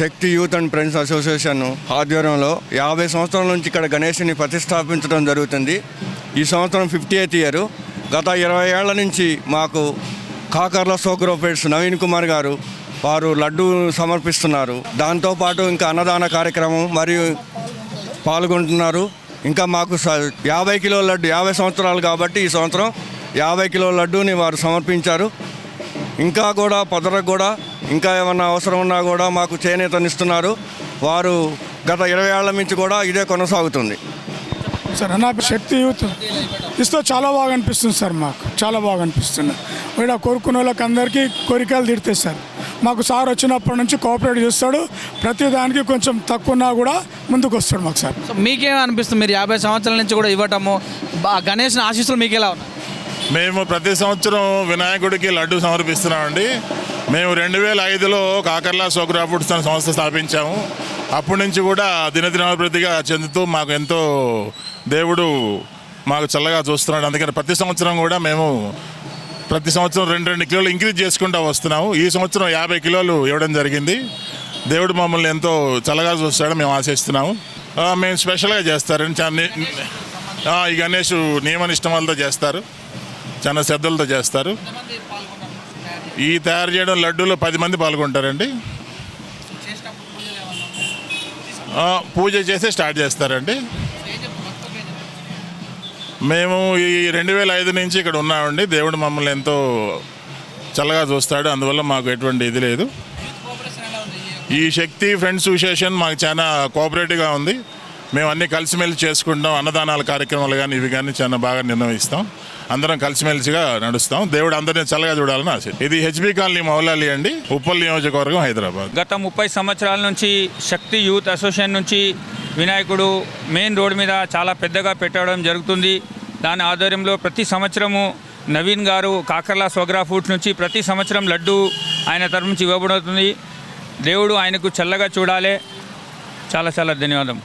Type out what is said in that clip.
Shakti youth and friends association ఆధ్వర్యంలో 50 సంవత్సరాల నుంచి ఇక్కడ గణేష్ని ప్రతిష్టాపించడం జరుగుతుంది. ఈ సంవత్సరం 50th ఇయర్. గత 20 ఏళ్ల నుంచి మాకు కాకర్ల సోగ్రోఫేట్స్ నవీన్ కుమార్ గారు వారు లడ్డు సమర్పిస్తున్నారు. దాంతోపాటు ఇంకా అన్నదాన కార్యక్రమం మరియు పాల్గొంటున్నారు. ఇంకా మాకు 50 కిలోల లడ్డు 50 సంవత్సరాలు కాబట్టి ఈ సంవత్సరం 50 కిలోల లడ్డూని వారు సమర్పించారు. ఇంకా కూడా పొదరకు కూడా ఇంకా ఏమన్నా అవసరం ఉన్నా కూడా మాకు చేనేతనిస్తున్నారు. వారు గత 20 ఏళ్ల నుంచి కూడా ఇదే కొనసాగుతుంది. సార్ నా శక్తి యూత్ ఇస్తూ చాలా బాగా అనిపిస్తుంది సార్. మాకు చాలా బాగా అనిపిస్తుంది. ఇక్కడ కోరుకునే వాళ్ళకి అందరికీ కోరికలు తీరుతాయి సార్. మాకు సార్ వచ్చినప్పటి నుంచి కోఆపరేట్ చేస్తాడు. ప్రతి దానికి కొంచెం తక్కువ ఉన్నా కూడా ముందుకు వస్తాడు మాకు సార్. సో మీకేం అనిపిస్తుంది? మీరు 50 సంవత్సరాల నుంచి కూడా ఇవ్వటము, గణేష్ ఆశీస్సులు మీకు ఎలా ఉన్నాయి? మేము ప్రతి సంవత్సరం వినాయకుడికి లడ్డు సమర్పిస్తున్నామండి. మేము 2005లో కాకర్ల సోగ్రా ఫుడ్స్ అనే సంస్థ స్థాపించాము. అప్పటి నుంచి కూడా దినదినాభివృద్ధిగా చెందుతూ మాకు ఎంతో దేవుడు మాకు చల్లగా చూస్తున్నాడు. అందుకని ప్రతి సంవత్సరం కూడా మేము ప్రతి సంవత్సరం 2 కిలోలు ఇంక్రీజ్ చేసుకుంటూ వస్తున్నాము. ఈ సంవత్సరం 50 కిలోలు ఇవ్వడం జరిగింది. దేవుడు మమ్మల్ని ఎంతో చల్లగా చూస్తాడని మేము ఆశిస్తున్నాము. మేము స్పెషల్గా చేస్తారండి. ఈ గణేష్ నియమనిష్టమాలతో చేస్తారు, చాలా శ్రద్ధలతో చేస్తారు. ఈ తయారు చేయడం లడ్డూలో 10 మంది పాల్గొంటారండి. పూజ చేసి స్టార్ట్ చేస్తారండి. మేము ఈ 2005 నుంచి ఇక్కడ ఉన్నామండి. దేవుడు మమ్మల్ని ఎంతో చల్లగా చూస్తాడు. అందువల్ల మాకు ఎటువంటి ఇది లేదు. ఈ శక్తి ఫ్రెండ్స్ అసోసియేషన్ మాకు చాలా కోఆపరేటివ్గా ఉంది. మేము అన్నీ కలిసిమెలిసి చేసుకుంటాం. అన్నదానాల కార్యక్రమాలు కానీ ఇవి కానీ చాలా బాగా నిర్వహిస్తాం. అందరం కలిసిమెలిసిగా నడుస్తాం. దేవుడు అందరినీ చల్లగా చూడాలని ఆశ. ఇది హెచ్బి కాలనీ మౌలాలి అండి, ఉప్పల్ నియోజకవర్గం, హైదరాబాద్. గత 30 సంవత్సరాల నుంచి శక్తి యూత్ అసోసియేషన్ నుంచి వినాయకుడు మెయిన్ రోడ్ మీద చాలా పెద్దగా పెట్టడం జరుగుతుంది. దాని ఆధ్వర్యంలో ప్రతి సంవత్సరము నవీన్ గారు కాకర్ల సోగ్రా ఫుడ్స్ నుంచి ప్రతి సంవత్సరం లడ్డు ఆయన తరఫు నుంచి ఇవ్వబడుతుంది. దేవుడు ఆయనకు చల్లగా చూడాలి. చాలా చాలా ధన్యవాదం.